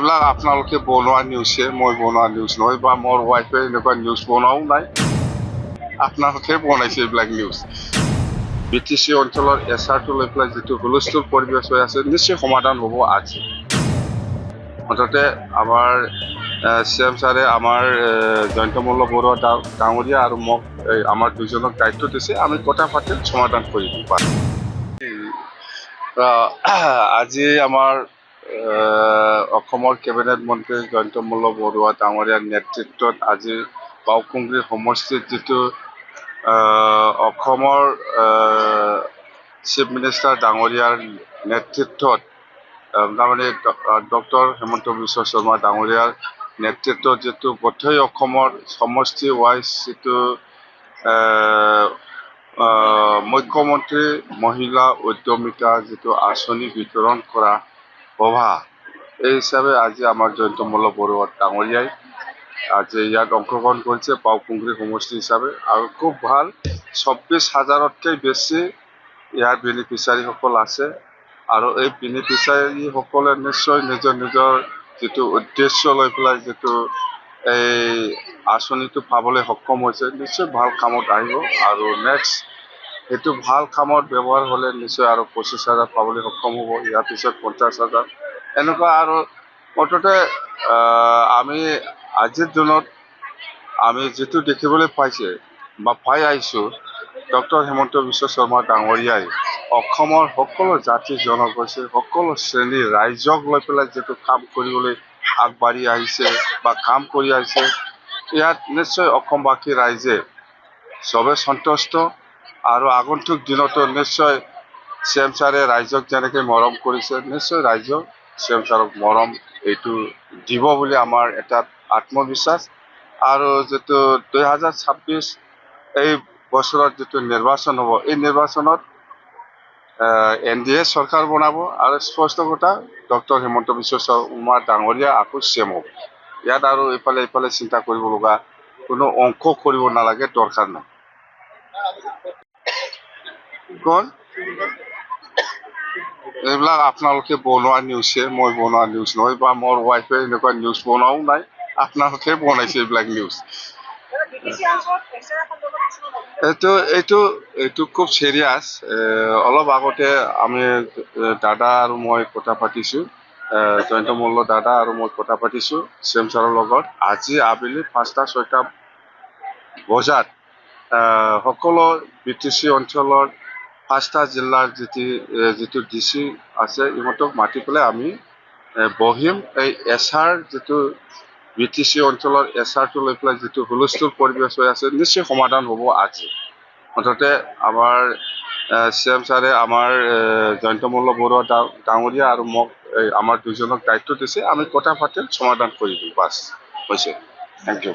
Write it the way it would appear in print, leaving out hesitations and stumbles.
এইবিলাক আপোনালোকে বনোৱা নিউজহে, মই বনোৱা নিউজ নহয়, বা মোৰ ৱাইফে এনেকুৱা নিউজ বনোৱাও নাই। আপোনালোকে বনাইছে এইবিলাক নিউজ। BTC অঞ্চলৰ এছআৰটো লৈ পেলাই যিটো হুলস্থুল পৰিৱেশ হৈ আছে, নিশ্চয় সমাধান হ'ব আজি। মুঠতে আমাৰ CM ছাৰে আমাৰ জয়ন্ত মল্ল বৰুৱা ডাঙৰীয়া আৰু মোক আমাৰ দুজনক দায়িত্ব দিছে, আমি কথা পাতি সমাধান কৰি দিম। আজি আমাৰ অসমৰ কেবিনেট মন্ত্ৰী জয়ন্ত মল্ল বৰুৱা ডাঙৰীয়াৰ নেতৃত্বত আজি বাওকুংগ্ৰী সমষ্টিত যিটো অসমৰ চিফ মিনিষ্টাৰ ডাঙৰীয়াৰ নেতৃত্বত তাৰমানে ডক্টৰ হিমন্ত বিশ্ব শৰ্মা ডাঙৰীয়াৰ নেতৃত্বত যিটো গোটেই অসমৰ সমষ্টি ৱাইজ যিটো মুখ্যমন্ত্ৰী মহিলা উদ্যমিতা যিটো আঁচনি বিতৰণ কৰা সভা, এই হিচাপে আজি আমাৰ জয়ন্ত মল্ল বৰুৱা ডাঙৰীয়াই আজি ইয়াত অংশগ্ৰহণ কৰিছে বাওকুংগ্ৰী সমষ্টি হিচাপে। আৰু খুব ভাল, 24,000তকৈ বেছি ইয়াৰ বেনিফিচাৰীসকল আছে। আৰু এই বেনিফিচাৰীসকলে নিশ্চয় নিজৰ নিজৰ যিটো উদ্দেশ্য লৈ পেলাই যিটো এই আঁচনিটো পাবলৈ সক্ষম হৈছে, নিশ্চয় ভাল কামত আহিব। আৰু নেক্সট সেইটো ভাল কামত ব্যৱহাৰ হ'লে নিশ্চয় আৰু 25,000 পাবলৈ সক্ষম হ'ব, ইয়াৰ পিছত 50,000 এনেকুৱা। আৰু মুঠতে আমি আজিৰ দিনত আমি যিটো দেখিবলৈ পাইছে বা পাই আহিছোঁ, ডক্টৰ হিমন্ত বিশ্ব শৰ্মা ডাঙৰীয়াই অসমৰ সকলো জাতি জনগোষ্ঠী সকলো শ্ৰেণীৰ ৰাইজক লৈ পেলাই যিটো কাম কৰিবলৈ আগবাঢ়ি আহিছে বা কাম কৰি আহিছে, ইয়াত নিশ্চয় অসমবাসী ৰাইজে চবে সন্তুষ্ট। আৰু আগন্তুক দিনতো নিশ্চয় CM ছাৰে ৰাইজক যেনেকৈ মৰম কৰিছে, নিশ্চয় ৰাইজক CM ছাৰক মৰম এইটো দিব বুলি আমাৰ এটা আত্মবিশ্বাস। আৰু যিটো 2026 এই বছৰত যিটো নিৰ্বাচন হ'ব, এই নিৰ্বাচনত NDA চৰকাৰ বনাব আৰু স্পষ্ট কথা ডক্টৰ হিমন্ত বিশ্ব শৰ্মা ডাঙৰীয়া আকৌ CM হ'ব। ইয়াত আৰু ইফালে চিন্তা কৰিব লগা কোনো অংক কৰিব নালাগে, দৰকাৰ নাই। এইবিলাক আপোনালোকে বনোৱা নিউজহে, মই বনোৱা নিউজ নহয়, বা মোৰ ৱাইফে এনেকুৱা নিউজ বনোৱাও নাই। আপোনালোকে বনাইছে এইবিলাক নিউজ। এইটো খুব চিৰিয়াছ। অলপ আগতে আমি দাদা আৰু মই কথা পাতিছোঁ, জয়ন্ত মল্ল দাদা আৰু মই কথা পাতিছোঁ CM ছাৰৰ লগত। আজি আবেলি 5টা-6টা বজাত সকলো BTC অঞ্চলৰ 5টা জিলাৰ যিটো DC আছে, ইহঁতক মাতি পেলাই আমি বহিম। এই SR যিটো BTC অঞ্চলৰ SRটো লৈ পেলাই যিটো হুলস্থুল পৰিৱেশ হৈ আছে, নিশ্চয় সমাধান হ'ব আজি। মুঠতে আমাৰ CM ছাৰে আমাৰ জয়ন্ত মল্ল বৰুৱা ডাঙৰীয়া আৰু মোক আমাৰ দুজনক দায়িত্ব দিছে, আমি কথা পাতি সমাধান কৰি দিম। বাছ হৈছে। Thank U.